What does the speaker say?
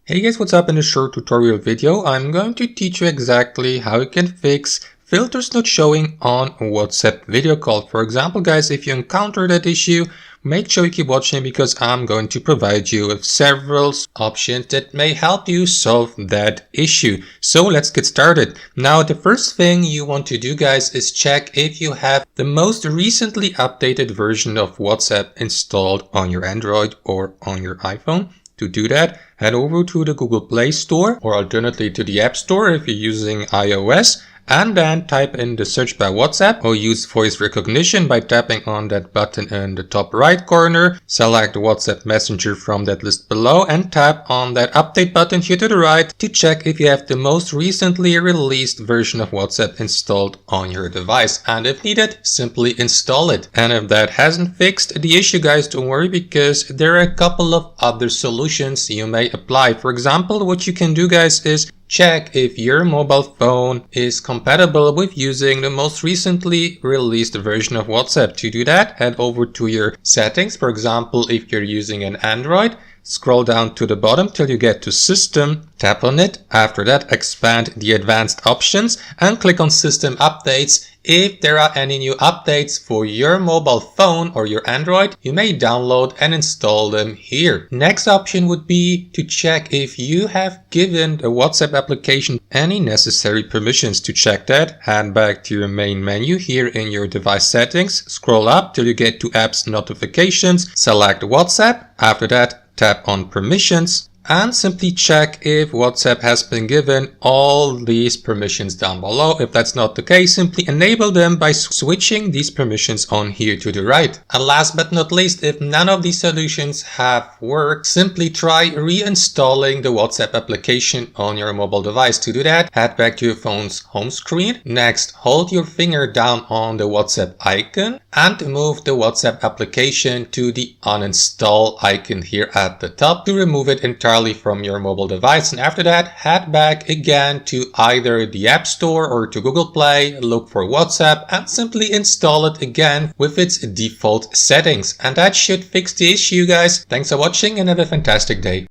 Hey guys, what's up? In this short tutorial video, I'm going to teach you exactly how you can fix filters not showing on WhatsApp video call. For example, guys, if you encounter that issue, make sure you keep watching because I'm going to provide you with several options that may help you solve that issue. So let's get started. Now, the first thing you want to do, guys, is check if you have the most recently updated version of WhatsApp installed on your Android or on your iPhone. To do that, head over to the Google Play Store or alternatively to the App Store if you're using iOS, and then type in the search bar WhatsApp or use voice recognition by tapping on that button in the top right corner. Select the WhatsApp Messenger from that list below and tap on that update button here to the right to check if you have the most recently released version of WhatsApp installed on your device. And if needed, simply install it. And if that hasn't fixed the issue, guys, don't worry because there are a couple of other solutions you may apply. For example, what you can do, guys, is check if your mobile phone is compatible with using the most recently released version of WhatsApp. To do that, head over to your settings. For example, if you're using an Android, scroll down to the bottom till you get to System, tap on it. After that, expand the advanced options and click on System Updates. If there are any new updates for your mobile phone or your Android, you may download and install them here. Next option would be to check if you have given the WhatsApp application any necessary permissions. To check that, head back to your main menu here in your device settings, scroll up till you get to Apps Notifications, select WhatsApp. After that, tap on Permissions and simply check if WhatsApp has been given all these permissions down below. If that's not the case, simply enable them by switching these permissions on here to the right. And last but not least, if none of these solutions have worked, simply try reinstalling the WhatsApp application on your mobile device. To do that, head back to your phone's home screen. Next, hold your finger down on the WhatsApp icon and move the WhatsApp application to the uninstall icon here at the top to remove it entirely from your mobile device. And after that, head back again to either the App Store or to Google Play, look for WhatsApp and simply install it again with its default settings. And that should fix the issue, guys. Thanks for watching and have a fantastic day.